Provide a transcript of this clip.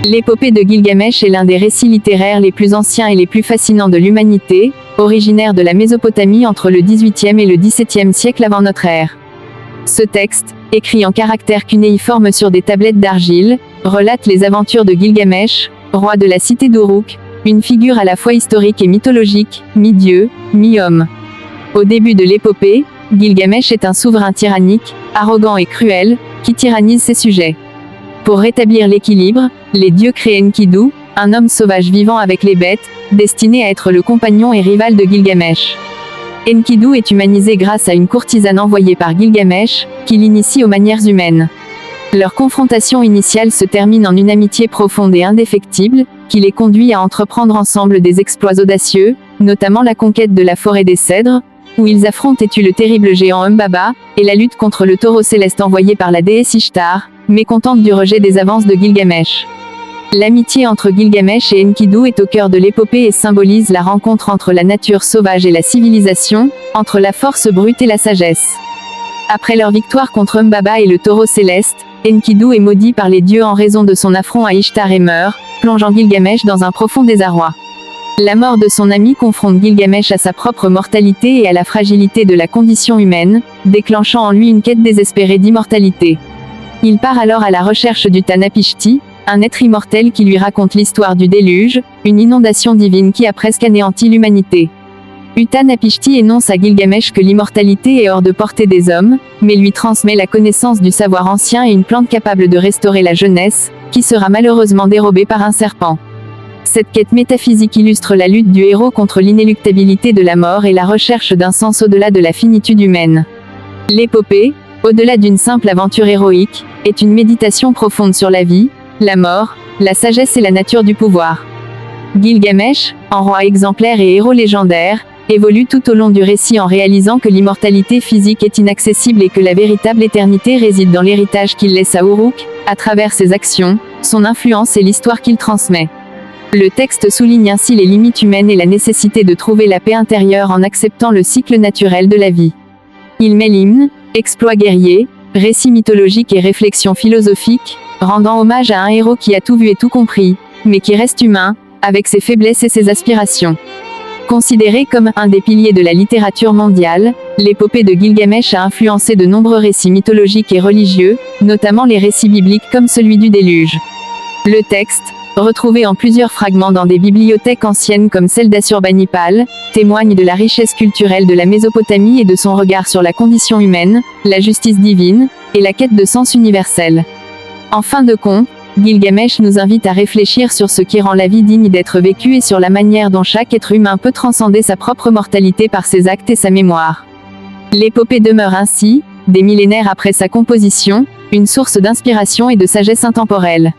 L'épopée de Gilgamesh est l'un des récits littéraires les plus anciens et les plus fascinants de l'humanité, originaire de la Mésopotamie entre le XVIIIe et le XVIIe siècle avant notre ère. Ce texte, écrit en caractères cunéiformes sur des tablettes d'argile, relate les aventures de Gilgamesh, roi de la cité d'Uruk, une figure à la fois historique et mythologique, mi-dieu, mi-homme. Au début de l'épopée, Gilgamesh est un souverain tyrannique, arrogant et cruel, qui tyrannise ses sujets. Pour rétablir l'équilibre, les dieux créent Enkidu, un homme sauvage vivant avec les bêtes, destiné à être le compagnon et rival de Gilgamesh. Enkidu est humanisé grâce à une courtisane envoyée par Gilgamesh, qui l'initie aux manières humaines. Leur confrontation initiale se termine en une amitié profonde et indéfectible, qui les conduit à entreprendre ensemble des exploits audacieux, notamment la conquête de la forêt des cèdres, où ils affrontent et tuent le terrible géant Humbaba, et la lutte contre le taureau céleste envoyé par la déesse Ishtar, mécontente du rejet des avances de Gilgamesh. L'amitié entre Gilgamesh et Enkidu est au cœur de l'épopée et symbolise la rencontre entre la nature sauvage et la civilisation, entre la force brute et la sagesse. Après leur victoire contre Humbaba et le taureau céleste, Enkidu est maudit par les dieux en raison de son affront à Ishtar et meurt, plongeant Gilgamesh dans un profond désarroi. La mort de son ami confronte Gilgamesh à sa propre mortalité et à la fragilité de la condition humaine, déclenchant en lui une quête désespérée d'immortalité. Il part alors à la recherche d'Utnapishti, un être immortel qui lui raconte l'histoire du déluge, une inondation divine qui a presque anéanti l'humanité. Utnapishti énonce à Gilgamesh que l'immortalité est hors de portée des hommes, mais lui transmet la connaissance du savoir ancien et une plante capable de restaurer la jeunesse, qui sera malheureusement dérobée par un serpent. Cette quête métaphysique illustre la lutte du héros contre l'inéluctabilité de la mort et la recherche d'un sens au-delà de la finitude humaine. L'épopée, au-delà d'une simple aventure héroïque, est une méditation profonde sur la vie, la mort, la sagesse et la nature du pouvoir. Gilgamesh, en roi exemplaire et héros légendaire, évolue tout au long du récit en réalisant que l'immortalité physique est inaccessible et que la véritable éternité réside dans l'héritage qu'il laisse à Uruk, à travers ses actions, son influence et l'histoire qu'il transmet. Le texte souligne ainsi les limites humaines et la nécessité de trouver la paix intérieure en acceptant le cycle naturel de la vie. Il mêle hymnes, exploits guerriers, récits mythologiques et réflexions philosophiques, rendant hommage à un héros qui a tout vu et tout compris, mais qui reste humain, avec ses faiblesses et ses aspirations. Considéré comme un des piliers de la littérature mondiale, l'épopée de Gilgamesh a influencé de nombreux récits mythologiques et religieux, notamment les récits bibliques comme celui du déluge. Le texte, retrouvé en plusieurs fragments dans des bibliothèques anciennes comme celle d'Assurbanipal, témoigne de la richesse culturelle de la Mésopotamie et de son regard sur la condition humaine, la justice divine, et la quête de sens universel. En fin de compte, Gilgamesh nous invite à réfléchir sur ce qui rend la vie digne d'être vécue et sur la manière dont chaque être humain peut transcender sa propre mortalité par ses actes et sa mémoire. L'épopée demeure ainsi, des millénaires après sa composition, une source d'inspiration et de sagesse intemporelle.